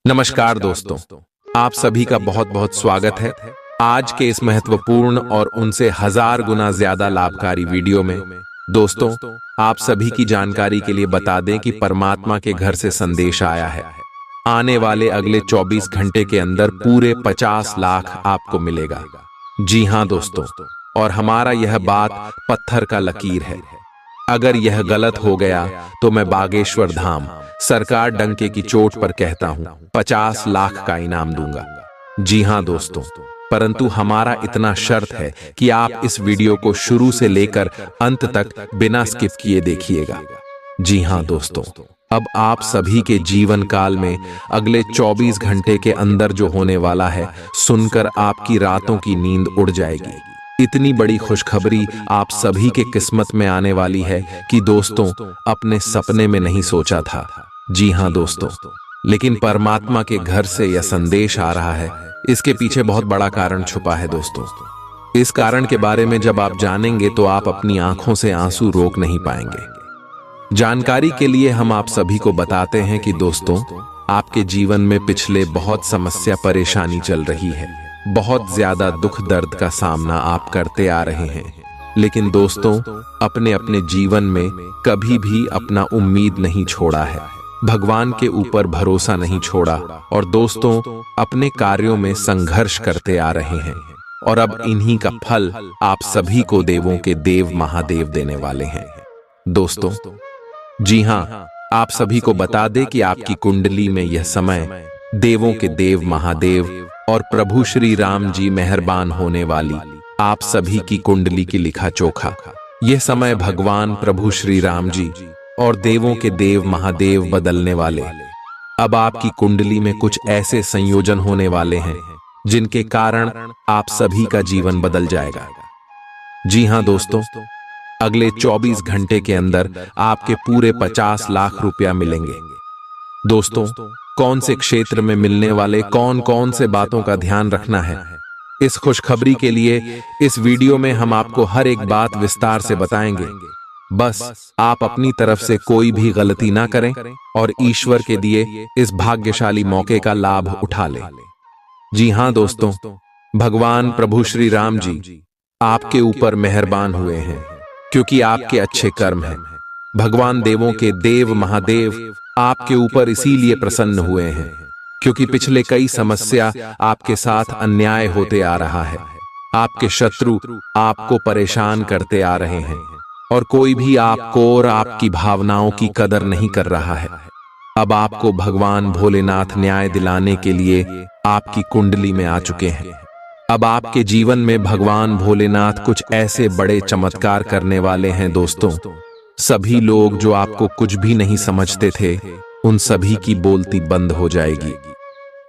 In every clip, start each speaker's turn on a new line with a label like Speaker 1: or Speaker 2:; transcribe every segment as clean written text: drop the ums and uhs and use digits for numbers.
Speaker 1: नमस्कार दोस्तों, आप सभी का बहुत बहुत स्वागत है आज के इस महत्वपूर्ण और उनसे 1000 गुना ज्यादा लाभकारी वीडियो में। दोस्तों, आप सभी की जानकारी के लिए बता दें कि परमात्मा के घर से संदेश आया है। आने वाले अगले 24 घंटे के अंदर पूरे 50 लाख आपको मिलेगा। जी हां दोस्तों, और हमारा यह बात पत्थर का लकीर है। अगर यह गलत हो गया तो मैं बागेश्वर धाम सरकार डंके की चोट पर कहता हूं 50 लाख का इनाम दूंगा। जी हां दोस्तों, परंतु हमारा इतना शर्त है कि आप इस वीडियो को शुरू से लेकर अंत तक बिना स्किप किए देखिएगा। जी हां दोस्तों, अब आप सभी के जीवन काल में अगले 24 घंटे के अंदर जो होने वाला है, सुनकर आपकी रातों की नींद उड़ जाएगी। इतनी बड़ी खुशखबरी आप सभी के किस्मत में आने वाली है कि दोस्तों अपने सपने में नहीं सोचा था। जी हां दोस्तों, लेकिन परमात्मा के घर से यह संदेश आ रहा है। इसके पीछे बहुत बड़ा कारण छुपा है दोस्तों। इस कारण के बारे में जब आप जानेंगे तो आप अपनी आंखों से आंसू रोक नहीं पाएंगे। जानकारी के लिए हम आप सभी को बताते हैं कि दोस्तों, आपके जीवन में पिछले बहुत समस्या परेशानी चल रही है। बहुत ज्यादा दुख दर्द का सामना आप करते आ रहे हैं, लेकिन दोस्तों अपने अपने जीवन में कभी भी अपना उम्मीद नहीं छोड़ा है, भगवान के ऊपर भरोसा नहीं छोड़ा, और दोस्तों अपने कार्यों में संघर्ष करते आ रहे हैं। और अब इन्हीं का फल आप सभी को देवों के देव महादेव देने वाले हैं दोस्तों। जी हां, आप सभी को बता दें कि आपकी कुंडली में यह समय देवों के देव महादेव और प्रभु श्री राम जी मेहरबान होने वाली आप सभी की कुंडली की लिखा चोखा। यह समय भगवान प्रभु श्री राम जी और देवों के देव महादेव बदलने वाले। अब आपकी कुंडली में कुछ ऐसे संयोजन होने वाले हैं जिनके कारण आप सभी का जीवन बदल जाएगा। जी हां दोस्तों, अगले 24 घंटे के अंदर आपके पूरे 50 लाख रुपया मिलेंगे। दोस्तों, कौन से क्षेत्र में मिलने वाले कौन कौन से बातों का ध्यान रखना है, इस खुशखबरी के लिए इस वीडियो में हम आपको हर एक बात विस्तार से बताएंगे। बस आप अपनी तरफ से कोई भी गलती ना करें और ईश्वर के दिए इस भाग्यशाली मौके का लाभ उठा लें। जी हां दोस्तों, भगवान प्रभु श्री राम जी आपके ऊपर मेहरबान हुए हैं क्योंकि आपके अच्छे कर्म हैं। भगवान देवों के देव महादेव आपके ऊपर इसीलिए प्रसन्न हुए हैं क्योंकि पिछले कई समस्या आपके साथ अन्याय होते आ रहा है। आपके शत्रु आपको परेशान करते आ रहे हैं और कोई भी आपको और आपकी भावनाओं की कदर नहीं कर रहा है। अब आपको भगवान भोलेनाथ न्याय दिलाने के लिए आपकी कुंडली में आ चुके हैं। अब आपके जीवन में भगवान भोलेनाथ कुछ ऐसे बड़े चमत्कार करने वाले हैं दोस्तों। सभी लोग जो आपको कुछ भी नहीं समझते थे, उन सभी की बोलती बंद हो जाएगी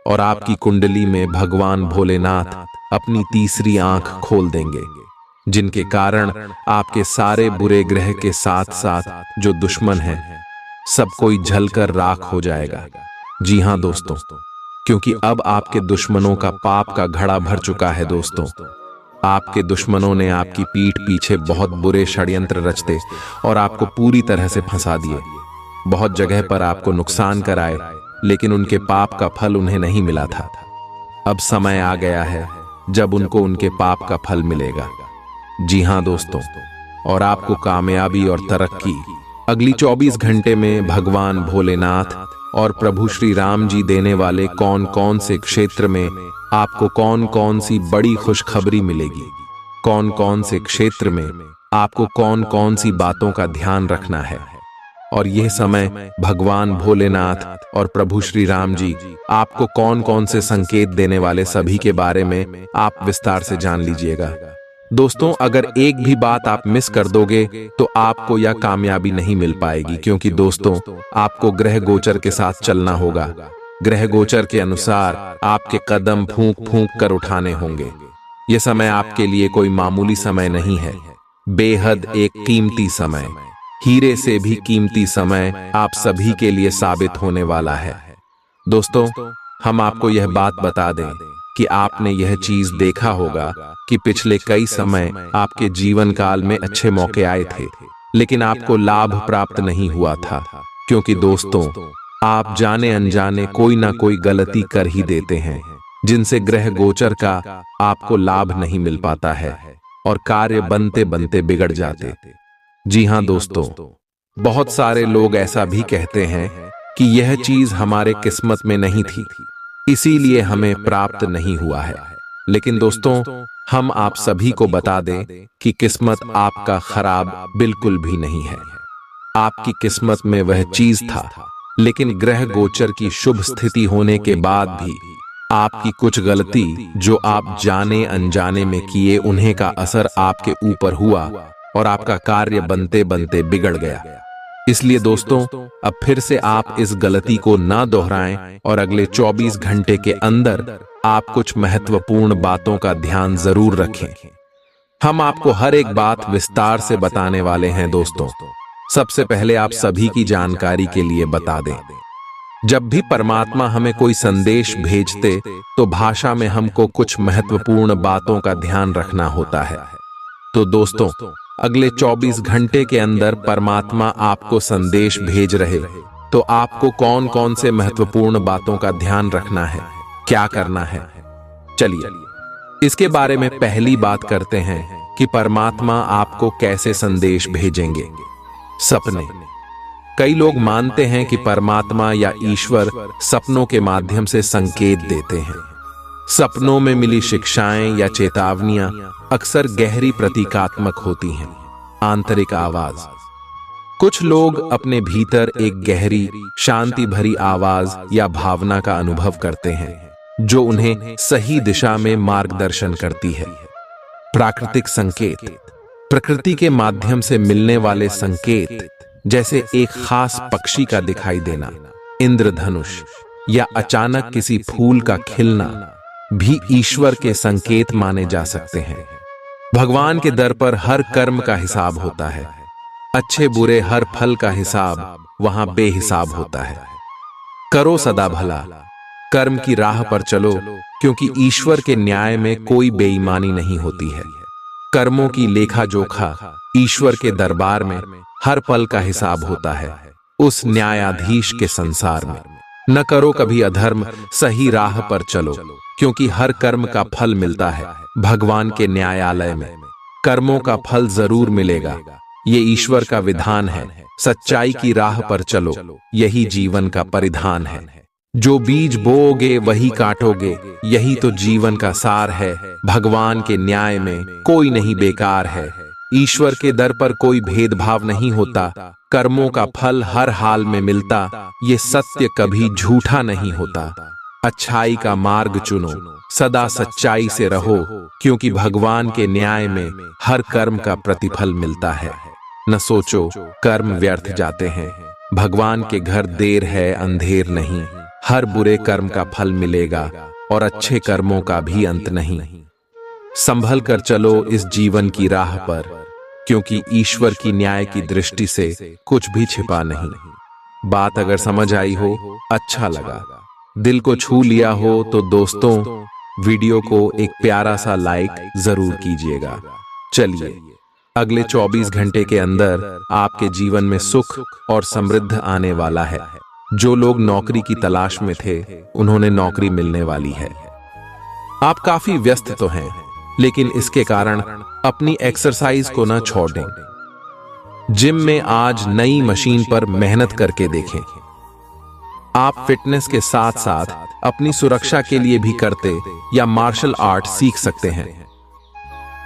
Speaker 1: और आपकी कुंडली में भगवान भोलेनाथ अपनी तीसरी आंख खोल देंगे, जिनके कारण आपके सारे बुरे ग्रह के साथ साथ जो दुश्मन हैं, सब कोई जलकर राख हो जाएगा। जी हां दोस्तों, क्योंकि अब आपके दुश्मनों का पाप का घड़ा भर चुका है दोस्तों। आपके दुश्मनों ने आपकी पीठ पीछे बहुत बुरे षड्यंत्र रचते और आपको पूरी तरह से फंसा दिए। बहुत जगह पर आपको नुकसान कराए, लेकिन उनके पाप का फल उन्हें नहीं मिला था। अब समय आ गया है जब उनको उनके पाप का फल मिलेगा। जी हां दोस्तों, और आपको कामयाबी और तरक्की अगली 24 घंटे में भगवान भोलेनाथ और प्रभु श्री राम जी देने वाले कौन कौन से क्षेत्र में आपको कौन कौन सी बड़ी खुशखबरी मिलेगी, कौन कौन से क्षेत्र में आपको कौन कौन सी बातों का ध्यान रखना है। और यह समय भगवान भोलेनाथ और प्रभु श्री राम जी आपको कौन कौन से संकेत देने वाले, सभी के बारे में आप विस्तार से जान लीजिएगा। दोस्तों, अगर एक भी बात आप मिस कर दोगे तो आपको यह कामयाबी नहीं मिल पाएगी, क्योंकि दोस्तों आपको ग्रह गोचर के साथ चलना होगा। ग्रह गोचर के अनुसार आपके कदम फूंक फूंक कर उठाने होंगे। यह समय आपके लिए कोई मामूली समय नहीं है, बेहद एक कीमती समय, हीरे से भी कीमती समय आप सभी के लिए साबित होने वाला है। दोस्तों, हम आपको यह बात बता दें कि आपने यह चीज देखा होगा कि पिछले कई समय आपके जीवन काल में अच्छे मौके आए थे, लेकिन आपको लाभ प्राप्त नहीं हुआ था, क्योंकि दोस्तों आप जाने अनजाने कोई ना कोई गलती कर ही देते हैं, जिनसे ग्रह गोचर का आपको लाभ नहीं मिल पाता है और कार्य बनते बनते बिगड़ जाते। जी हाँ दोस्तों, बहुत सारे लोग ऐसा भी कहते हैं कि यह चीज हमारे किस्मत में नहीं थी, इसीलिए हमें प्राप्त नहीं हुआ है। लेकिन दोस्तों, हम आप सभी को बता दें कि किस्मत आपका खराब बिल्कुल भी नहीं है। आपकी किस्मत में वह चीज था, लेकिन ग्रह गोचर की शुभ स्थिति होने के बाद भी आपकी कुछ गलती जो आप जाने अनजाने में किए, उन्हें का असर आपके ऊपर हुआ और आपका कार्य बनते बनते बिगड़ गया। इसलिए दोस्तों, अब फिर से आप इस गलती को ना दोहराएं और अगले 24 घंटे के अंदर आप कुछ महत्वपूर्ण बातों का ध्यान जरूर रखें। हम आपको हर एक बात विस्तार से बताने वाले हैं दोस्तों। सबसे पहले आप सभी की जानकारी के लिए बता दें, जब भी परमात्मा हमें कोई संदेश भेजते तो भाषा में हमको कुछ महत्वपूर्ण बातों का ध्यान रखना होता है। तो दोस्तों, अगले 24 घंटे के अंदर परमात्मा आपको संदेश भेज रहे, तो आपको कौन कौन से महत्वपूर्ण बातों का ध्यान रखना है, क्या करना है, चलिए इसके बारे में पहली बात करते हैं कि परमात्मा आपको कैसे संदेश भेजेंगे। सपने। कई लोग मानते हैं कि परमात्मा या ईश्वर सपनों के माध्यम से संकेत देते हैं। सपनों में मिली शिक्षाएं या चेतावनियां अक्सर गहरी प्रतीकात्मक होती हैं। आंतरिक आवाज। कुछ लोग अपने भीतर एक गहरी शांति भरी आवाज या भावना का अनुभव करते हैं, जो उन्हें सही दिशा में मार्गदर्शन करती है। प्राकृतिक संकेत। प्रकृति के माध्यम से मिलने वाले संकेत, जैसे एक खास पक्षी का दिखाई देना, इंद्रधनुष या अचानक किसी फूल का खिलना, भी ईश्वर के संकेत माने जा सकते हैं। भगवान के दर पर हर कर्म का हिसाब होता है। अच्छे बुरे हर फल का हिसाब वहां बेहिसाब होता है। करो सदा भला, कर्म की राह पर चलो, क्योंकि ईश्वर के न्याय में कोई बेईमानी नहीं होती है। कर्मों की लेखा जोखा ईश्वर के दरबार में हर पल का हिसाब होता है, उस न्यायाधीश के संसार में। न करो कभी अधर्म, सही राह पर चलो, क्योंकि हर कर्म का फल मिलता है भगवान के न्यायालय में। कर्मों का फल जरूर मिलेगा, ये ईश्वर का विधान है। सच्चाई की राह पर चलो, यही जीवन का परिधान है। जो बीज बोओगे वही काटोगे, यही तो जीवन का सार है। भगवान के न्याय में कोई नहीं बेकार है। ईश्वर के दर पर कोई भेदभाव नहीं होता। कर्मों का फल हर हाल में मिलता, ये सत्य कभी झूठा नहीं होता। अच्छाई का मार्ग चुनो, सदा सच्चाई से रहो, क्योंकि भगवान के न्याय में हर कर्म का प्रतिफल मिलता है। न सोचो कर्म व्यर्थ जाते हैं, भगवान के घर देर है अंधेर नहीं। हर बुरे कर्म का फल मिलेगा और अच्छे कर्मों का भी अंत नहीं। संभल कर चलो इस जीवन की राह पर, क्योंकि ईश्वर की न्याय की दृष्टि से कुछ भी छिपा नहीं। बात अगर समझ आई हो, अच्छा लगा, दिल को छू लिया हो, तो दोस्तों वीडियो को एक प्यारा सा लाइक जरूर कीजिएगा। चलिए, अगले 24 घंटे के अंदर आपके जीवन में सुख और समृद्धि आने वाला है। जो लोग नौकरी की तलाश में थे, उन्होंने नौकरी मिलने वाली है। आप काफी व्यस्त तो हैं, लेकिन इसके कारण अपनी एक्सरसाइज को ना छोड़ दें। जिम में आज नई मशीन पर मेहनत करके देखें। आप फिटनेस के साथ साथ अपनी सुरक्षा के लिए भी करते या मार्शल आर्ट सीख सकते हैं।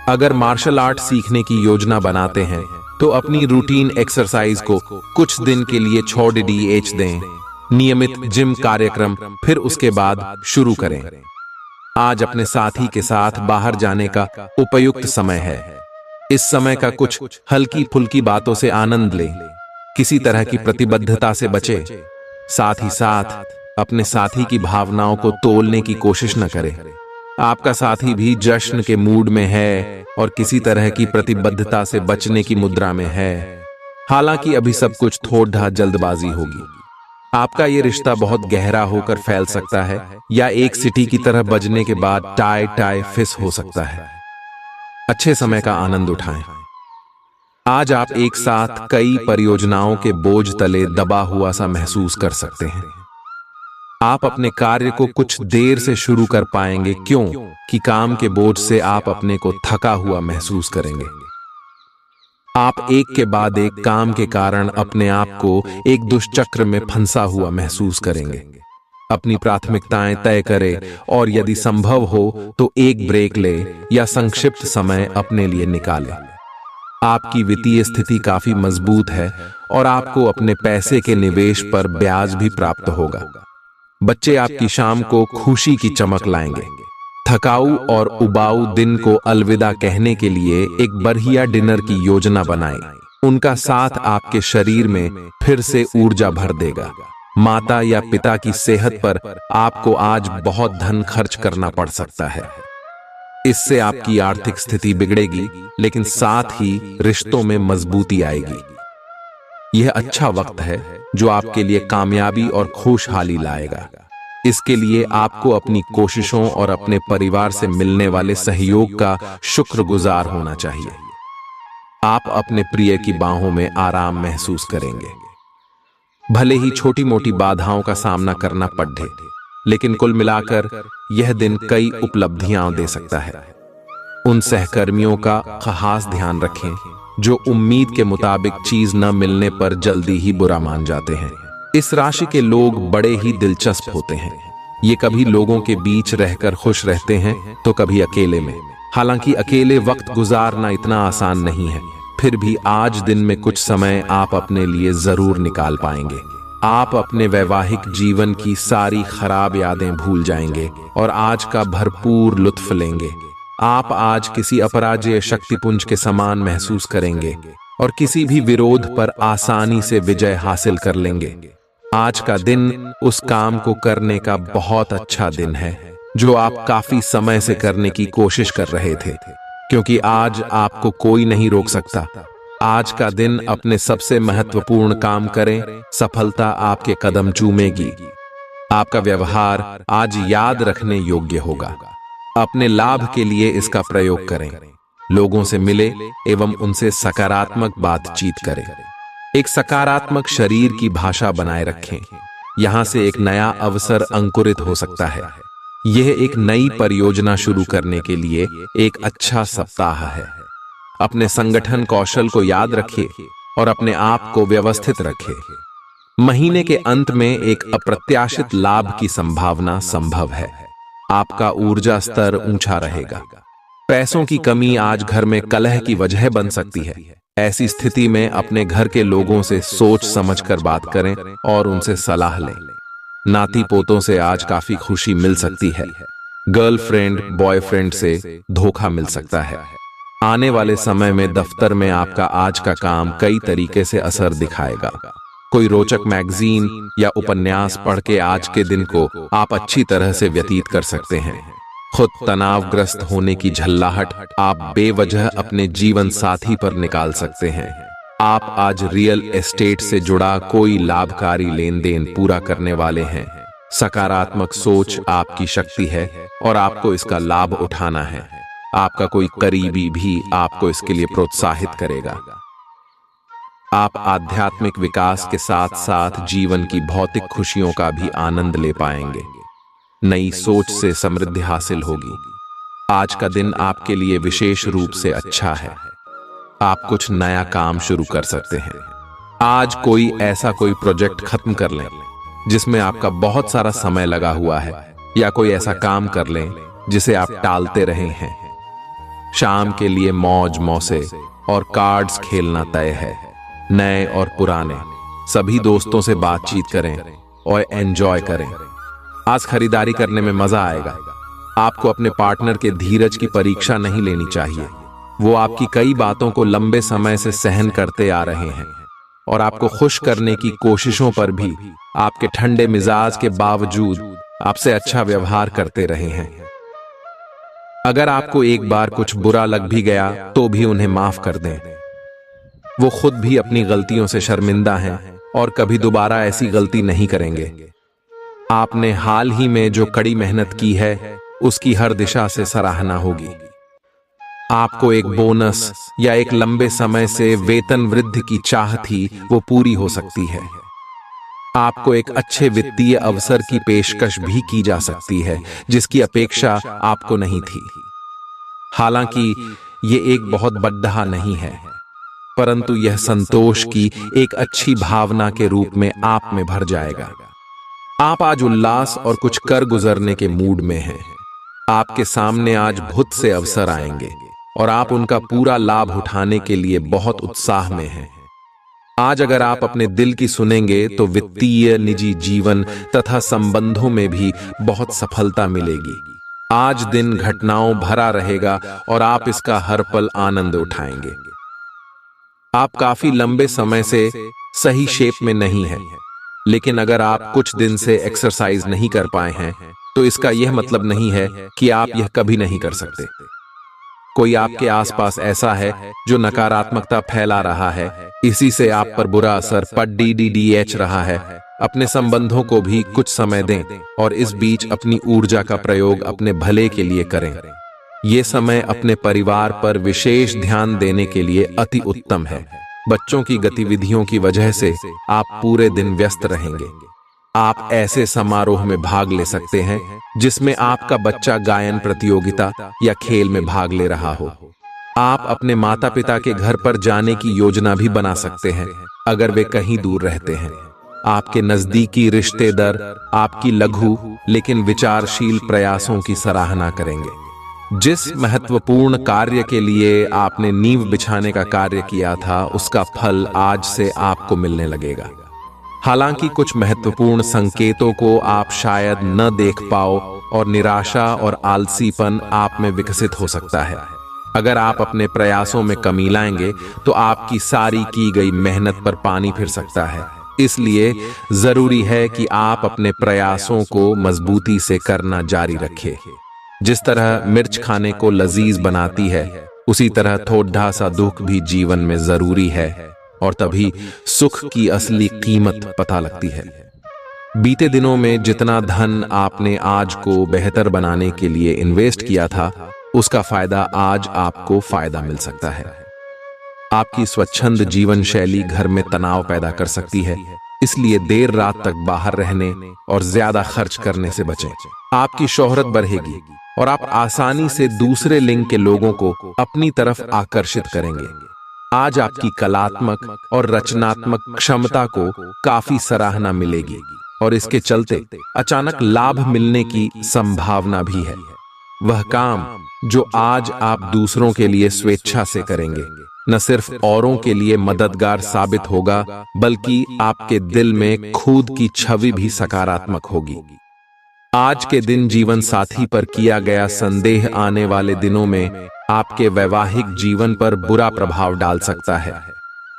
Speaker 1: अगर मार्शल आर्ट सीखने की योजना बनाते हैं, तो अपनी रूटीन एक्सरसाइज को कुछ दिन के लिए छोड़ दें। नियमित जिम कार्यक्रम फिर उसके बाद शुरू करें। आज अपने साथी के साथ बाहर जाने का उपयुक्त समय है। इस समय का कुछ हल्की फुल्की बातों से आनंद लें, किसी तरह की प्रतिबद्धता से बचें। साथ ही साथ अपने साथी की भावनाओं को तोलने की कोशिश न करें। आपका साथी भी जश्न के मूड में है और किसी तरह की प्रतिबद्धता से बचने की मुद्रा में है। हालांकि अभी सब कुछ थोड़ा जल्दबाजी होगी। आपका ये रिश्ता बहुत गहरा होकर फैल सकता है, या एक सीटी की तरह बजने के बाद टाई फिस हो सकता है। अच्छे समय का आनंद उठाएं। आज आप एक साथ कई परियोजनाओं के बोझ तले दबा हुआ सा महसूस कर सकते हैं। आप अपने कार्य को कुछ देर से शुरू कर पाएंगे, क्यों कि काम के बोझ से आप अपने को थका हुआ महसूस करेंगे। आप एक के बाद एक काम के कारण अपने आप को एक दुष्चक्र में फंसा हुआ महसूस करेंगे। अपनी प्राथमिकताएं तय करें और यदि संभव हो तो एक ब्रेक ले या संक्षिप्त समय अपने लिए निकालें। आपकी वित्तीय स्थिति काफी मजबूत है और आपको अपने पैसे के निवेश पर ब्याज भी प्राप्त होगा। बच्चे आपकी शाम को खुशी की चमक लाएंगे। थकाऊ और उबाऊ दिन को अलविदा कहने के लिए एक बढ़िया डिनर की योजना बनाएं। उनका साथ आपके शरीर में फिर से ऊर्जा भर देगा। माता या पिता की सेहत पर आपको आज बहुत धन खर्च करना पड़ सकता है। इससे आपकी आर्थिक स्थिति बिगड़ेगी, लेकिन साथ ही रिश्तों में मजबूती आएगी। यह अच्छा वक्त है जो आपके लिए कामयाबी और खुशहाली लाएगा। इसके लिए आपको अपनी कोशिशों और अपने परिवार से मिलने वाले सहयोग का शुक्रगुजार होना चाहिए। आप अपने प्रिय की बाहों में आराम महसूस करेंगे। भले ही छोटी मोटी बाधाओं का सामना करना पड़े, लेकिन कुल मिलाकर यह दिन कई उपलब्धियां दे सकता है। उन सहकर्मियों का खास ध्यान रखें जो उम्मीद के मुताबिक चीज न मिलने पर जल्दी ही बुरा मान जाते हैं। इस राशि के लोग बड़े ही दिलचस्प होते हैं। ये कभी लोगों के बीच रहकर खुश रहते हैं तो कभी अकेले में। हालांकि अकेले वक्त गुजारना इतना आसान नहीं है, फिर भी आज दिन में कुछ समय आप अपने लिए जरूर निकाल पाएंगे। आप अपने वैवाहिक जीवन की सारी खराब यादें भूल जाएंगे और आज का भरपूर लुत्फ लेंगे। आप आज किसी अपराजेय शक्तिपुंज के समान महसूस करेंगे और किसी भी विरोध पर आसानी से विजय हासिल कर लेंगे। आज का दिन उस काम को करने का बहुत अच्छा दिन है जो आप काफी समय से करने की कोशिश कर रहे थे, क्योंकि आज आपको कोई नहीं रोक सकता। आज का दिन अपने सबसे महत्वपूर्ण काम करें, सफलता आपके कदम चूमेगी। आपका व्यवहार आज याद रखने योग्य होगा। अपने लाभ के लिए इसका प्रयोग करें। लोगों से मिले एवं उनसे सकारात्मक बातचीत करें। एक सकारात्मक शरीर की भाषा बनाए रखें। यहां से एक नया अवसर अंकुरित हो सकता है। यह एक नई परियोजना शुरू करने के लिए एक अच्छा सप्ताह है। अपने संगठन कौशल को याद रखिए और अपने आप को व्यवस्थित रखें। महीने के अंत में एक अप्रत्याशित लाभ की संभावना संभव है। आपका ऊर्जा स्तर ऊंचा रहेगा। पैसों की कमी आज घर में कलह की वजह बन सकती है। ऐसी स्थिति में अपने घर के लोगों से सोच समझकर बात करें और उनसे सलाह लें। नाती पोतों से आज काफी खुशी मिल सकती है। गर्लफ्रेंड बॉयफ्रेंड से धोखा मिल सकता है। आने वाले समय में दफ्तर में आपका आज का काम कई तरीके से असर दिखाएगा। कोई रोचक मैगजीन या उपन्यास पढ़ के आज के दिन को आप अच्छी तरह से व्यतीत कर सकते हैं। खुद तनावग्रस्त होने की झल्लाहट आप बेवजह अपने जीवन साथी पर निकाल सकते हैं। आप आज रियल एस्टेट से जुड़ा कोई लाभकारी लेन देन पूरा करने वाले हैं। सकारात्मक सोच आपकी शक्ति है और आपको इसका लाभ उठाना है। आपका कोई करीबी भी आपको इसके लिए प्रोत्साहित करेगा। आप आध्यात्मिक विकास के साथ साथ जीवन की भौतिक खुशियों का भी आनंद ले पाएंगे। नई सोच से समृद्धि हासिल होगी। आज का दिन आपके लिए विशेष रूप से अच्छा है। आप कुछ नया काम शुरू कर सकते हैं। आज कोई प्रोजेक्ट खत्म कर लें जिसमें आपका बहुत सारा समय लगा हुआ है, या कोई ऐसा काम कर लें जिसे आप टालते रहे हैं। शाम के लिए मौज मौसे और कार्ड्स खेलना तय है। नए और पुराने सभी दोस्तों से बातचीत करें और एंजॉय करें। आज खरीदारी करने में मजा आएगा। आपको अपने पार्टनर के धीरज की परीक्षा नहीं लेनी चाहिए। वो आपकी कई बातों को लंबे समय से सहन करते आ रहे हैं और आपको खुश करने की कोशिशों पर भी आपके ठंडे मिजाज के बावजूद आपसे अच्छा व्यवहार करते रहे हैं। अगर आपको एक बार कुछ बुरा लग भी गया तो भी उन्हें माफ कर दें। वो खुद भी अपनी गलतियों से शर्मिंदा हैं और कभी दोबारा ऐसी गलती नहीं करेंगे। आपने हाल ही में जो कड़ी मेहनत की है उसकी हर दिशा से सराहना होगी। आपको एक बोनस या एक लंबे समय से वेतन वृद्धि की चाह थी, वो पूरी हो सकती है। आपको एक अच्छे वित्तीय अवसर की पेशकश भी की जा सकती है जिसकी अपेक्षा आपको नहीं थी। हालांकि ये एक बहुत बड़ा नहीं है, परंतु यह संतोष की एक अच्छी भावना के रूप में आप में भर जाएगा। आप आज उल्लास और कुछ कर गुजरने के मूड में हैं। आपके सामने आज बहुत से अवसर आएंगे और आप उनका पूरा लाभ उठाने के लिए बहुत उत्साह में हैं। आज अगर आप अपने दिल की सुनेंगे तो वित्तीय, निजी जीवन तथा संबंधों में भी बहुत सफलता मिलेगी। आज दिन घटनाओं भरा रहेगा और आप इसका हर पल आनंद उठाएंगे। आप काफी लंबे समय से सही शेप में नहीं हैं, लेकिन अगर आप कुछ दिन से एक्सरसाइज नहीं कर पाए हैं तो इसका यह मतलब नहीं है कि आप यह कभी नहीं कर सकते। कोई आपके आसपास ऐसा है जो नकारात्मकता फैला रहा है, इसी से आप पर बुरा असर पड़ रहा है। अपने संबंधों को भी कुछ समय दें और इस बीच अपनी ऊर्जा का प्रयोग अपने भले के लिए करें। ये समय अपने परिवार पर विशेष ध्यान देने के लिए अति उत्तम है। बच्चों की गतिविधियों की वजह से आप पूरे दिन व्यस्त रहेंगे। आप ऐसे समारोह में भाग ले सकते हैं जिसमें आपका बच्चा गायन प्रतियोगिता या खेल में भाग ले रहा हो। आप अपने माता पिता के घर पर जाने की योजना भी बना सकते हैं अगर वे कहीं दूर रहते हैं। आपके नजदीकी रिश्तेदार आपकी लघु लेकिन विचारशील प्रयासों की सराहना करेंगे। जिस महत्वपूर्ण कार्य के लिए आपने नींव बिछाने का कार्य किया था, उसका फल आज से आपको मिलने लगेगा। हालांकि कुछ महत्वपूर्ण संकेतों को आप शायद न देख पाओ और निराशा और आलसीपन आप में विकसित हो सकता है। अगर आप अपने प्रयासों में कमी लाएंगे तो आपकी सारी की गई मेहनत पर पानी फिर सकता है। इसलिए जरूरी है कि आप अपने प्रयासों को मजबूती से करना जारी रखें। जिस तरह मिर्च खाने को लजीज बनाती है, उसी तरह थोड़ा सा दुख भी जीवन में जरूरी है और तभी सुख की असली कीमत पता लगती है। बीते दिनों में जितना धन आपने आज को बेहतर बनाने के लिए इन्वेस्ट किया था, उसका फायदा आज आपको फायदा मिल सकता है। आपकी स्वच्छंद जीवन शैली घर में तनाव पैदा कर सकती है, इसलिए देर रात तक बाहर रहने और ज्यादा खर्च करने से बचें। आपकी शोहरत बढ़ेगी और आप आसानी से दूसरे लिंग के लोगों को अपनी तरफ आकर्षित करेंगे। आज आपकी कलात्मक और रचनात्मक क्षमता को काफी सराहना मिलेगी और इसके चलते अचानक लाभ मिलने की संभावना भी है। वह काम जो आज आप दूसरों के लिए स्वेच्छा से करेंगे, न सिर्फ औरों के लिए मददगार साबित होगा, बल्कि आपके दिल में खुद की छवि भी सकारात्मक होगी। आज के दिन जीवन साथी पर किया गया संदेह आने वाले दिनों में आपके वैवाहिक जीवन पर बुरा प्रभाव डाल सकता है।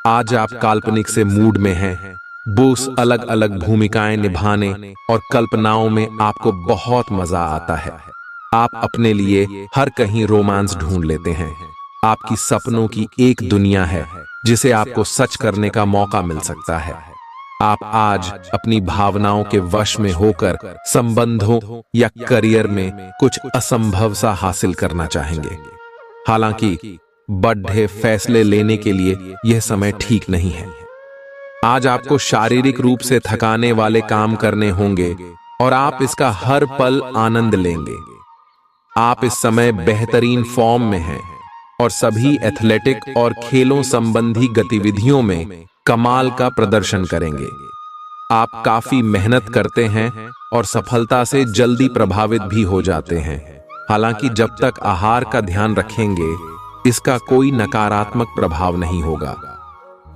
Speaker 1: आज आप काल्पनिक से मूड में हैं। बोस अलग अलग भूमिकाएं निभाने और कल्पनाओं में आपको बहुत मजा आता है। आप अपने लिए हर कहीं रोमांस ढूंढ लेते हैं। आपकी सपनों की एक दुनिया है जिसे आपको सच करने का मौका मिल सकता है। आप आज अपनी भावनाओं के वश में होकर संबंधों या करियर में कुछ असंभव सा हासिल करना चाहेंगे। हालांकि बड़े फैसले लेने के लिए यह समय ठीक नहीं है। आज आपको शारीरिक रूप से थकाने वाले काम करने होंगे और आप इसका हर पल आनंद लेंगे। आप इस समय बेहतरीन फॉर्म में हैं और सभी एथलेटिक और खेलों संबंधी गतिविधियों में कमाल का प्रदर्शन करेंगे। आप काफी मेहनत करते हैं और सफलता से जल्दी प्रभावित भी हो जाते हैं। हालांकि जब तक आहार का ध्यान रखेंगे, इसका कोई नकारात्मक प्रभाव नहीं होगा।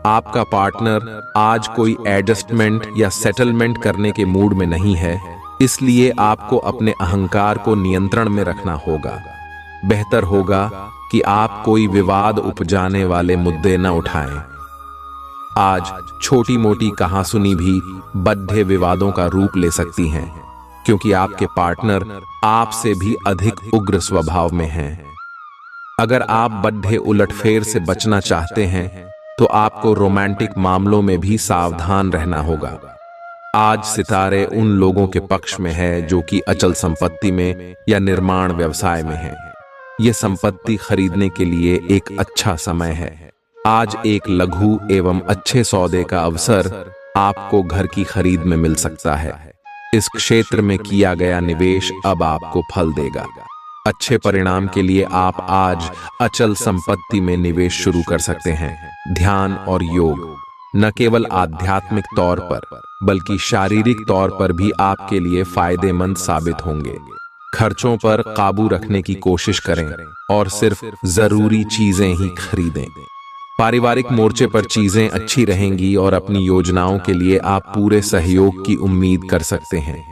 Speaker 1: आपका पार्टनर आज कोई एडजस्टमेंट या सेटलमेंट करने के मूड में नहीं है, इसलिए आपको अपने अहंकार को नियंत्रण में रखना होगा। बेहतर होगा कि आप कोई विवाद उपजाने वाले मुद्दे न उठाएं। आज छोटी मोटी कहासुनी भी बड़े विवादों का रूप ले सकती हैं, क्योंकि आपके पार्टनर आपसे भी अधिक उग्र स्वभाव में हैं। अगर आप बड़े उलटफेर से बचना चाहते हैं तो आपको रोमांटिक मामलों में भी सावधान रहना होगा। आज सितारे उन लोगों के पक्ष में है जो कि अचल संपत्ति में या निर्माण व्यवसाय में है। यह संपत्ति खरीदने के लिए एक अच्छा समय है। आज एक लघु एवं अच्छे सौदे का अवसर आपको घर की खरीद में मिल सकता है। इस क्षेत्र में किया गया निवेश अब आपको फल देगा। अच्छे परिणाम के लिए आप आज अचल संपत्ति में निवेश शुरू कर सकते हैं। ध्यान और योग न केवल आध्यात्मिक तौर पर बल्कि शारीरिक तौर पर भी आपके लिए फायदेमंद साबित होंगे। खर्चों पर काबू रखने की कोशिश करें और सिर्फ जरूरी चीजें ही खरीदें। पारिवारिक मोर्चे पर चीजें अच्छी रहेंगी और अपनी योजनाओं के लिए आप पूरे सहयोग की उम्मीद कर सकते हैं।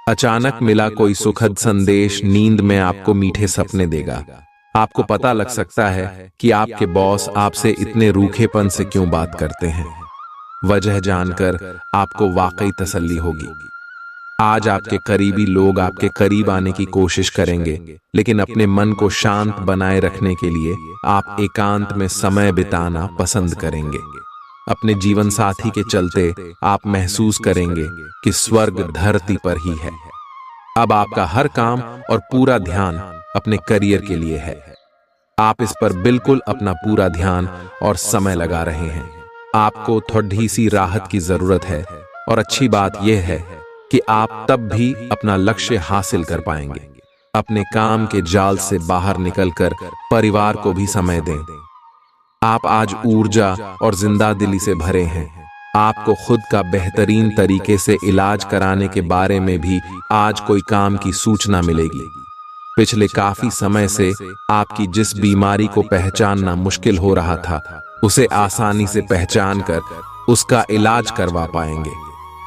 Speaker 1: अचानक मिला कोई सुखद संदेश नींद में आपको मीठे सपने देगा। आपको पता लग सकता है कि आपके बॉस आपसे इतने रूखेपन से क्यों बात करते हैं। वजह जानकर आपको वाकई तसल्ली होगी। आज आपके करीबी लोग आपके करीब आने की कोशिश करेंगे, लेकिन अपने मन को शांत बनाए रखने के लिए आप एकांत में समय बिताना पसंद करेंगे। अपने जीवन साथी के चलते आप महसूस करेंगे कि स्वर्ग धरती पर ही है। अब आपका हर काम और पूरा ध्यान अपने करियर के लिए है। आप इस पर बिल्कुल अपना पूरा ध्यान और समय लगा रहे हैं। आपको थोड़ी सी राहत की जरूरत है और अच्छी बात यह है कि आप तब भी अपना लक्ष्य हासिल कर पाएंगे। अपने काम के जाल से बाहर निकलकर परिवार को भी समय दें। आप आज ऊर्जा और जिंदादिली से भरे हैं। आपको खुद का बेहतरीन तरीके से इलाज कराने के बारे में भी आज कोई काम की सूचना मिलेगी। पिछले काफी समय से आपकी जिस बीमारी को पहचानना मुश्किल हो रहा था, उसे आसानी से पहचान कर उसका इलाज करवा पाएंगे।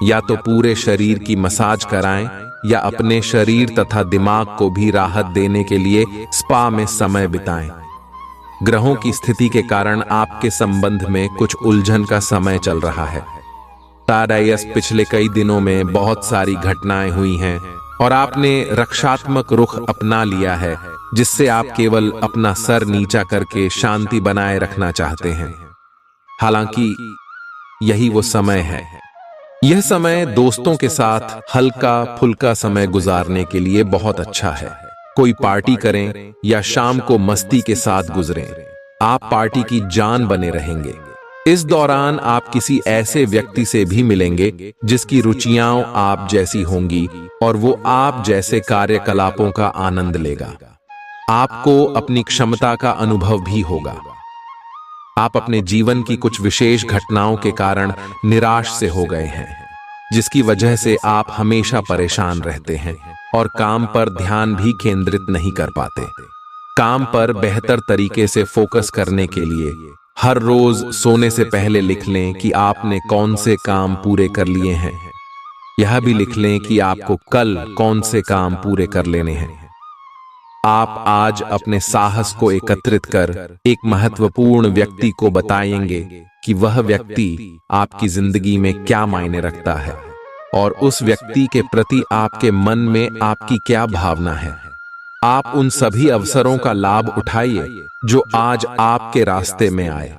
Speaker 1: या तो पूरे शरीर की मसाज कराएं या अपने शरीर तथा दिमाग को भी राहत देने के लिए स्पा में समय बिताएं। ग्रहों की स्थिति के कारण आपके संबंध में कुछ उलझन का समय चल रहा है। तारायस पिछले कई दिनों में बहुत सारी घटनाएं हुई हैं और आपने रक्षात्मक रुख अपना लिया है, जिससे आप केवल अपना सर नीचा करके शांति बनाए रखना चाहते हैं। हालांकि यही वो समय है। यह समय दोस्तों के साथ हल्का फुल्का समय गुजारने के लिए बहुत अच्छा है। कोई पार्टी करें या शाम को मस्ती के साथ गुजरें। आप पार्टी की जान बने रहेंगे। इस दौरान आप किसी ऐसे व्यक्ति से भी मिलेंगे जिसकी रुचियां आप जैसी होंगी और वो आप जैसे कार्यकलापों का आनंद लेगा। आपको अपनी क्षमता का अनुभव भी होगा। आप अपने जीवन की कुछ विशेष घटनाओं के कारण निराश से हो गए हैं, जिसकी वजह से आप हमेशा परेशान रहते हैं और काम पर ध्यान भी केंद्रित नहीं कर पाते। काम पर बेहतर तरीके से फोकस करने के लिए हर रोज सोने से पहले लिख लें कि आपने कौन से काम पूरे कर लिए हैं। यह भी लिख लें कि आपको कल कौन से काम पूरे कर लेने हैं। आप आज अपने साहस को एकत्रित कर एक महत्वपूर्ण व्यक्ति को बताएंगे कि वह व्यक्ति आपकी जिंदगी में क्या मायने रखता है और उस व्यक्ति के प्रति आपके मन में आपकी क्या भावना है। आप उन सभी अवसरों का लाभ उठाइए जो आज आपके रास्ते में आए।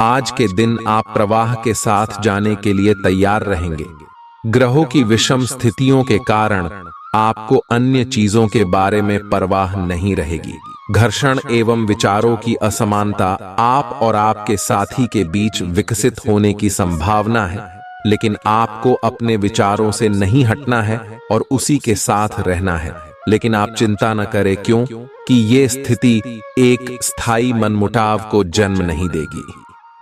Speaker 1: आज के दिन आप प्रवाह के साथ जाने के लिए तैयार रहेंगे। ग्रहों की विषम स्थितियों के कारण आपको अन्य चीजों के बारे में परवाह नहीं रहेगी। घर्षण एवं विचारों की असमानता आप और आपके साथी के बीच विकसित होने की संभावना है, लेकिन आपको अपने विचारों से नहीं हटना है और उसी के साथ रहना है। लेकिन आप चिंता न करें, क्यों कि ये स्थिति एक स्थायी मनमुटाव को जन्म नहीं देगी।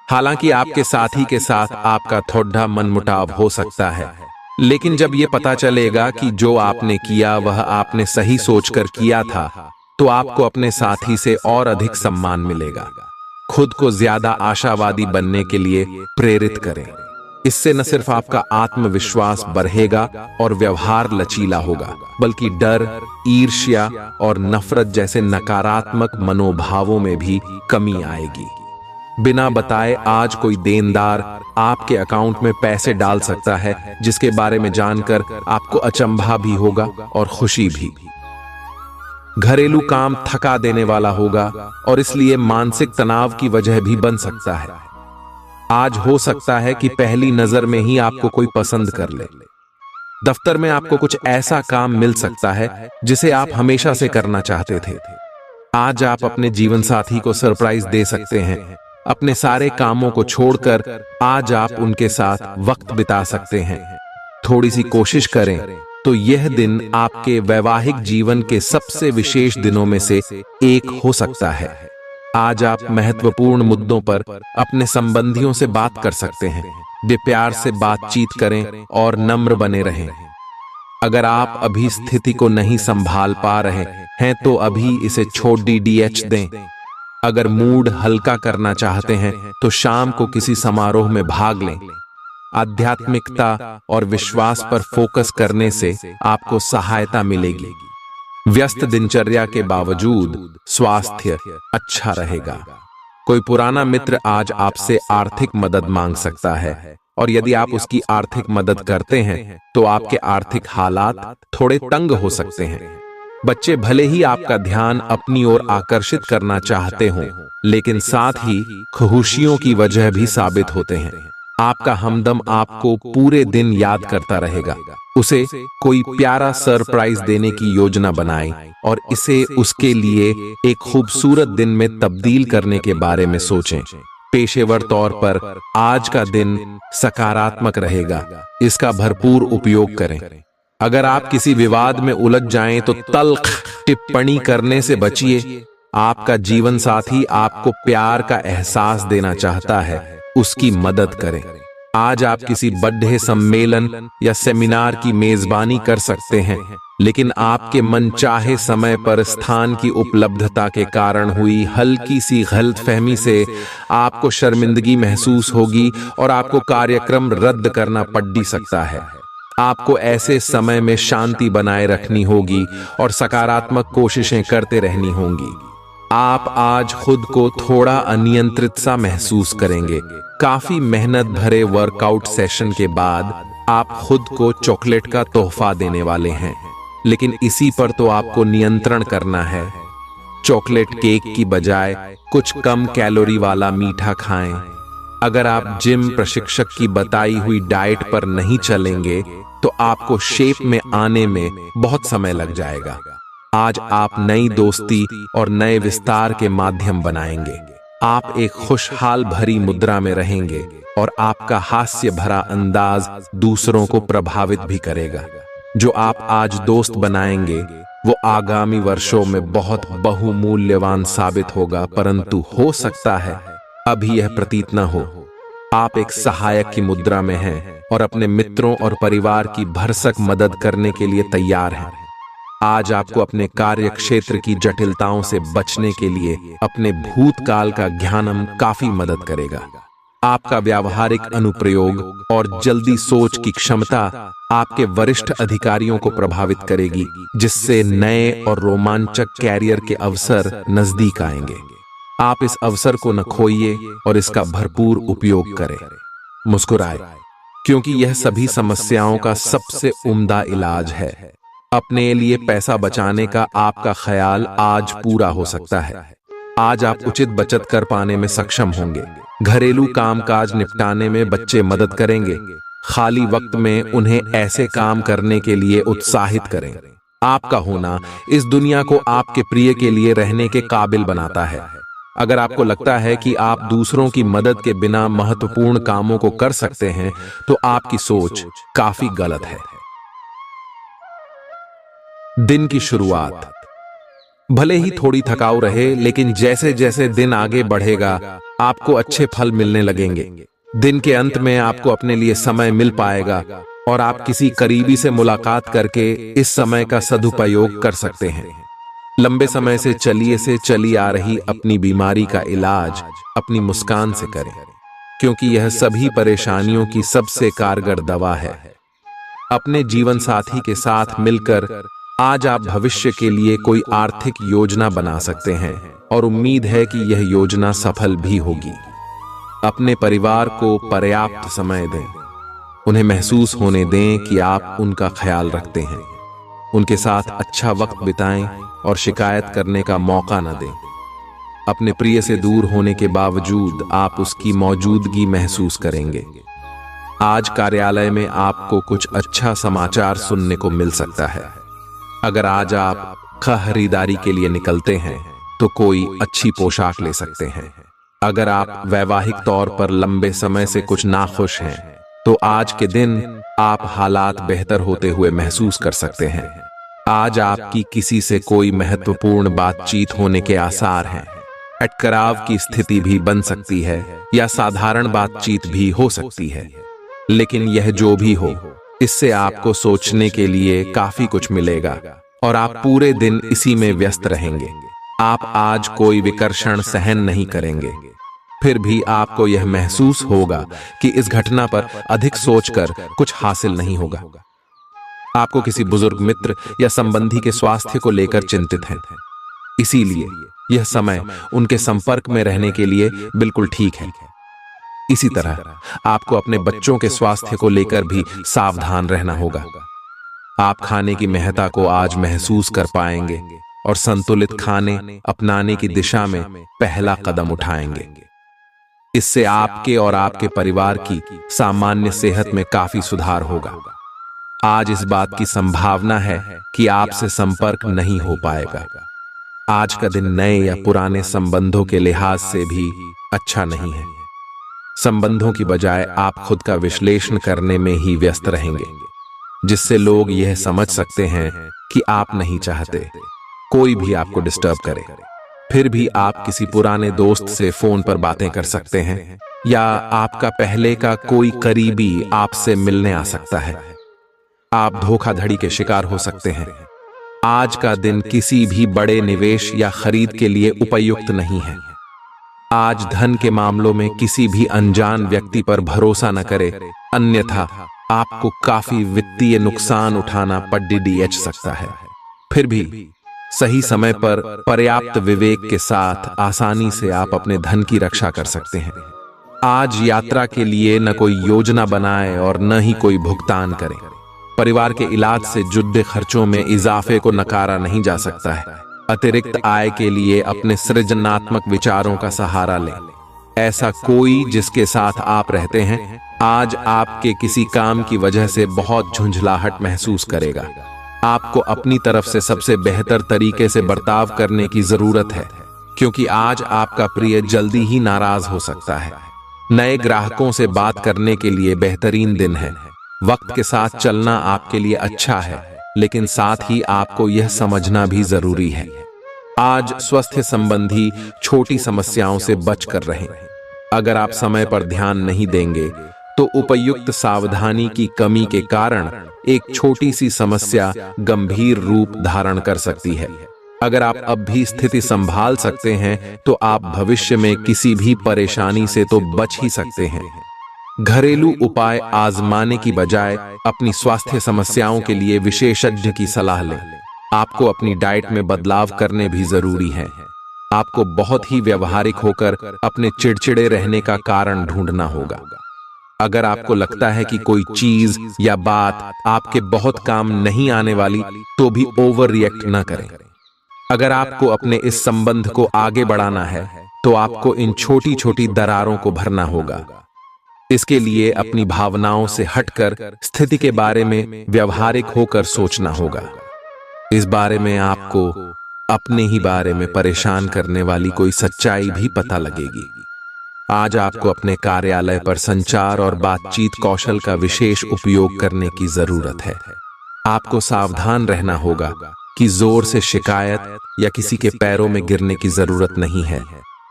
Speaker 1: हालांकि आपके साथी के साथ आपका थोड़ा मनमुटाव हो सकता है, लेकिन जब ये पता चलेगा कि जो आपने किया वह आपने सही सोचकर किया था, तो आपको अपने साथी से और अधिक सम्मान मिलेगा। खुद को ज्यादा आशावादी बनने के लिए प्रेरित करें। इससे न सिर्फ आपका आत्मविश्वास बढ़ेगा और व्यवहार लचीला होगा, बल्कि डर, ईर्ष्या और नफरत जैसे नकारात्मक मनोभावों में भी कमी आएगी। बिना बताए आज कोई देनदार आपके अकाउंट में पैसे डाल सकता है, जिसके बारे में जानकर आपको अचंभा भी होगा और खुशी भी। घरेलू काम थका देने वाला होगा और इसलिए मानसिक तनाव की वजह भी बन सकता है। आज हो सकता है कि पहली नजर में ही आपको कोई पसंद कर ले। दफ्तर में आपको कुछ ऐसा काम मिल सकता है जिसे आप हमेशा से करना चाहते थे। आज आप अपने जीवन साथी को सरप्राइज दे सकते हैं। अपने सारे कामों को छोड़कर आज आप उनके साथ वक्त बिता सकते हैं। थोड़ी सी कोशिश करें तो यह दिन आपके वैवाहिक जीवन के सबसे विशेष दिनों में से एक हो सकता है। आज आप महत्वपूर्ण मुद्दों पर अपने संबंधियों से बात कर सकते हैं। वे प्यार से बातचीत करें और नम्र बने रहें। अगर आप अभी स्थिति को नहीं संभाल पा रहे हैं तो अभी इसे छोड़ DDH दें। अगर मूड हल्का करना चाहते हैं तो शाम को किसी समारोह में भाग लें। आध्यात्मिकता और विश्वास पर फोकस करने से आपको सहायता मिलेगी। व्यस्त दिनचर्या के बावजूद स्वास्थ्य अच्छा रहेगा। कोई पुराना मित्र आज आपसे आर्थिक मदद मांग सकता है और यदि आप उसकी आर्थिक मदद करते हैं तो आपके आर्थिक हालात थोड़े तंग हो सकते हैं। बच्चे भले ही आपका ध्यान अपनी ओर आकर्षित करना चाहते हों, लेकिन साथ ही खुशियों की वजह भी साबित होते हैं। आपका हमदम आपको पूरे दिन याद करता रहेगा। उसे कोई प्यारा सरप्राइज देने की योजना बनाएं और इसे उसके लिए एक खूबसूरत दिन में तब्दील करने के बारे में सोचें। पेशेवर तौर पर आज का दिन सकारात्मक रहेगा, इसका भरपूर उपयोग करें। अगर आप किसी विवाद में उलझ जाएं तो तल्ख टिप्पणी करने से बचिए। आपका जीवन साथी आपको प्यार का एहसास देना चाहता है, उसकी मदद करें। आज आप किसी बर्थडे सम्मेलन या सेमिनार की मेजबानी कर सकते हैं, लेकिन आपके मनचाहे समय पर स्थान की उपलब्धता के कारण हुई हल्की सी गलतफहमी से आपको शर्मिंदगी महसूस होगी और आपको कार्यक्रम रद्द करना पड़ सकता है। आपको ऐसे समय में शांति बनाए रखनी होगी और सकारात्मक कोशिशें करते रहनी होंगी। आप आज खुद को थोड़ा अनियंत्रित सा महसूस करेंगे। काफी मेहनत भरे वर्कआउट सेशन के बाद आप खुद को चॉकलेट का तोहफा देने वाले हैं, लेकिन इसी पर तो आपको नियंत्रण करना है। चॉकलेट केक की बजाय कुछ कम कैलोरी वाला मीठा खाएं। अगर आप जिम प्रशिक्षक की बताई हुई डाइट पर नहीं चलेंगे तो आपको शेप में आने में बहुत समय लग जाएगा। आज आप नई दोस्ती और नए विस्तार के माध्यम बनाएंगे। आप एक खुशहाल भरी मुद्रा में रहेंगे और आपका हास्य भरा अंदाज दूसरों को प्रभावित भी करेगा। जो आप आज दोस्त बनाएंगे वो आगामी वर्षों में बहुत बहुमूल्यवान साबित होगा, परंतु हो सकता है अभी यह प्रतीत न हो। आप एक सहायक की मुद्रा में हैं और अपने मित्रों और परिवार की भरसक मदद करने के लिए तैयार हैं। आज आपको अपने कार्य क्षेत्र की जटिलताओं से बचने के लिए अपने भूतकाल का ज्ञानम काफी मदद करेगा। आपका व्यावहारिक अनुप्रयोग और जल्दी सोच की क्षमता आपके वरिष्ठ अधिकारियों को प्रभावित करेगी, जिससे नए और रोमांचक कैरियर के अवसर नजदीक आएंगे। आप इस अवसर को न खोइए और इसका भरपूर उपयोग करें। मुस्कुराएं, क्योंकि यह सभी समस्याओं का सबसे उम्दा इलाज है। अपने लिए पैसा बचाने का आपका ख्याल आज पूरा हो सकता है। आज आप उचित बचत कर पाने में सक्षम होंगे। घरेलू कामकाज निपटाने में बच्चे मदद करेंगे। खाली वक्त में उन्हें ऐसे काम करने के लिए उत्साहित करें। आपका होना इस दुनिया को आपके प्रिय के लिए रहने के काबिल बनाता है। अगर आपको लगता है कि आप दूसरों की मदद के बिना महत्वपूर्ण कामों को कर सकते हैं तो आपकी सोच काफी गलत है। दिन की शुरुआत भले ही थोड़ी थकाऊ रहे, लेकिन जैसे जैसे दिन आगे बढ़ेगा आपको अच्छे फल मिलने लगेंगे। दिन के अंत में आपको अपने लिए समय मिल पाएगा और आप किसी करीबी से मुलाकात करके इस समय का सदुपयोग कर सकते हैं। लंबे समय से चली आ रही अपनी बीमारी का इलाज अपनी मुस्कान से करें, क्योंकि यह सभी परेशानियों की सबसे कारगर दवा है। अपने जीवन साथी के साथ मिलकर आज आप भविष्य के लिए कोई आर्थिक योजना बना सकते हैं और उम्मीद है कि यह योजना सफल भी होगी। अपने परिवार को पर्याप्त समय दें। उन्हें महसूस होने दें कि आप उनका ख्याल रखते हैं। उनके साथ अच्छा वक्त बिताएं और शिकायत करने का मौका न दें। अपने प्रिय से दूर होने के बावजूद आप उसकी मौजूदगी महसूस करेंगे। आज कार्यालय में आपको कुछ अच्छा समाचार सुनने को मिल सकता है। अगर आज आप खरीदारी के लिए निकलते हैं तो कोई अच्छी पोशाक ले सकते हैं। अगर आप वैवाहिक तौर पर लंबे समय से कुछ नाखुश हैं, तो आज के दिन आप हालात बेहतर होते हुए महसूस कर सकते हैं। आज आपकी किसी से कोई महत्वपूर्ण बातचीत होने के आसार हैं। अटकराव की स्थिति भी बन सकती है या साधारण बातचीत भी हो सकती है, लेकिन यह जो भी हो, इससे आपको सोचने के लिए काफी कुछ मिलेगा और आप पूरे दिन इसी में व्यस्त रहेंगे। आप आज कोई विकर्षण सहन नहीं करेंगे। फिर भी आपको यह महसूस होगा कि इस घटना पर अधिक सोचकर कुछ हासिल नहीं होगा। आपको किसी बुजुर्ग मित्र या संबंधी के स्वास्थ्य को लेकर चिंतित हैं, इसीलिए यह समय उनके संपर्क में रहने के लिए बिल्कुल ठीक है। इसी तरह आपको अपने बच्चों के स्वास्थ्य को लेकर भी सावधान रहना होगा। आप खाने की महत्ता को आज महसूस कर पाएंगे और संतुलित खाने अपनाने की दिशा में पहला कदम उठाएंगे। इससे आपके और आपके परिवार की सामान्य सेहत में काफी सुधार होगा। आज इस बात की संभावना है कि आपसे संपर्क नहीं हो पाएगा। आज का दिन नए या पुराने संबंधों के लिहाज से भी अच्छा नहीं है। संबंधों की बजाय आप खुद का विश्लेषण करने में ही व्यस्त रहेंगे, जिससे लोग यह समझ सकते हैं कि आप नहीं चाहते कोई भी आपको डिस्टर्ब करे। फिर भी आप किसी पुराने दोस्त से फोन पर बातें कर सकते हैं या आपका पहले का कोई करीबी आपसे मिलने आ सकता है। आप धोखाधड़ी के शिकार हो सकते हैं। आज का दिन किसी भी बड़े निवेश या खरीद के लिए उपयुक्त नहीं है। आज धन के मामलों में किसी भी अनजान व्यक्ति पर भरोसा न करें, अन्यथा आपको काफी वित्तीय नुकसान उठाना पड़ सकता है। फिर भी सही समय पर पर्याप्त विवेक के साथ आसानी से आप अपने धन की रक्षा कर सकते हैं। आज यात्रा के लिए न कोई योजना बनाएं और न ही कोई भुगतान करें। परिवार के इलाज से जुड़े खर्चों में इजाफे को नकारा नहीं जा सकता है। अतिरिक्त आय के लिए अपने सृजनात्मक विचारों का सहारा लें। ऐसा कोई जिसके साथ आप रहते हैं आज आपके किसी काम की वजह से बहुत झुंझलाहट महसूस करेगा। आपको अपनी तरफ से सबसे बेहतर तरीके से बर्ताव करने की जरूरत है, क्योंकि आज आपका प्रिय जल्दी ही नाराज हो सकता है। नए ग्राहकों से बात करने के लिए बेहतरीन दिन है। वक्त के साथ चलना आपके लिए अच्छा है, लेकिन साथ ही आपको यह समझना भी जरूरी है। आज स्वास्थ्य संबंधी छोटी समस्याओं से बचकर रहें। अगर आप समय पर ध्यान नहीं देंगे तो उपयुक्त सावधानी की कमी के कारण एक छोटी सी समस्या गंभीर रूप धारण कर सकती है। अगर आप अब भी स्थिति संभाल सकते हैं तो आप भविष्य में किसी भी परेशानी से तो बच ही सकते हैं। घरेलू उपाय आजमाने की बजाय अपनी स्वास्थ्य समस्याओं के लिए विशेषज्ञ की सलाह लें। आपको अपनी डाइट में बदलाव करने भी जरूरी है। आपको बहुत ही व्यवहारिक होकर अपने चिड़चिड़े रहने का कारण ढूंढना होगा। अगर आपको लगता है कि कोई चीज या बात आपके बहुत काम नहीं आने वाली, तो भी ओवर रिएक्ट न करें। अगर आपको अपने इस संबंध को आगे बढ़ाना है तो आपको इन छोटी छोटी दरारों को भरना होगा। इसके लिए अपनी भावनाओं से हटकर स्थिति के बारे में व्यवहारिक होकर सोचना होगा। इस बारे में आपको अपने ही बारे में परेशान करने वाली कोई सच्चाई भी पता लगेगी। आज आपको अपने कार्यालय पर संचार और बातचीत कौशल का विशेष उपयोग करने की जरूरत है। आपको सावधान रहना होगा कि जोर से शिकायत या किसी के पैरों में गिरने की जरूरत नहीं है।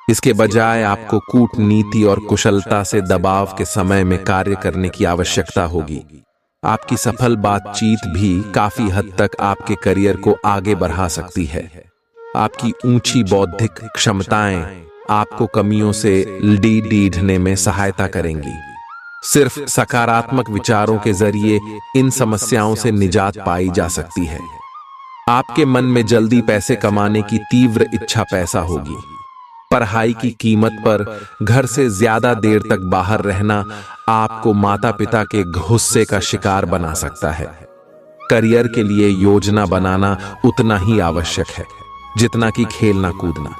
Speaker 1: इसके बजाय आपको कूटनीति और कुशलता से दबाव के समय में कार्य करने की आवश्यकता होगी। आपकी सफल बातचीत भी काफी हद तक आपके करियर को आगे बढ़ा सकती है। आपकी ऊंची बौद्धिक क्षमताएं आपको कमियों से ढीढ़ने में सहायता करेंगी। सिर्फ सकारात्मक विचारों के जरिए इन समस्याओं से निजात पाई जा सकती है। आपके मन में जल्दी पैसे कमाने की तीव्र इच्छा पैदा होगी। पढ़ाई की कीमत पर घर से ज्यादा देर तक बाहर रहना आपको माता पिता के गुस्से का शिकार बना सकता है। करियर के लिए योजना बनाना उतना ही आवश्यक है जितना कि खेलना कूदना।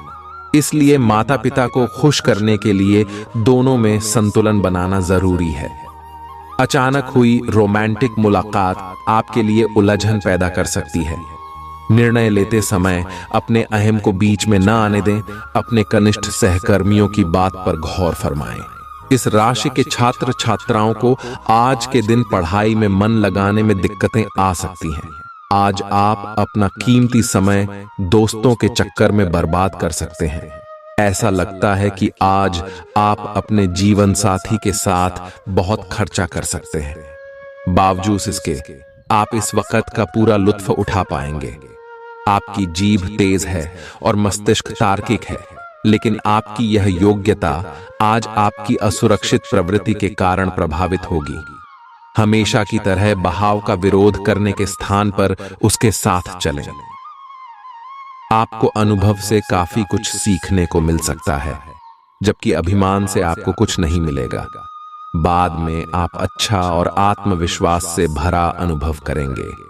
Speaker 1: इसलिए माता पिता को खुश करने के लिए दोनों में संतुलन बनाना जरूरी है। अचानक हुई रोमांटिक मुलाकात आपके लिए उलझन पैदा कर सकती है। निर्णय लेते समय अपने अहम को बीच में न आने दें। अपने कनिष्ठ सहकर्मियों की बात पर गौर फरमाएं। इस राशि के छात्र छात्राओं को आज के दिन पढ़ाई में मन लगाने में दिक्कतें आ सकती हैं। आज आप अपना कीमती समय दोस्तों के चक्कर में बर्बाद कर सकते हैं। ऐसा लगता है कि आज आप अपने जीवन साथी के साथ बहुत खर्चा कर सकते हैं। बावजूद इसके आप इस वक्त का पूरा लुत्फ उठा पाएंगे। आपकी जीभ तेज है और मस्तिष्क तार्किक है, लेकिन आपकी यह योग्यता आज आपकी असुरक्षित प्रवृत्ति के कारण प्रभावित होगी। हमेशा की तरह बहाव का विरोध करने के स्थान पर उसके साथ चलें। आपको अनुभव से काफी कुछ सीखने को मिल सकता है, जबकि अभिमान से आपको कुछ नहीं मिलेगा। बाद में आप अच्छा और आत्मविश्वास से भरा अनुभव करेंगे।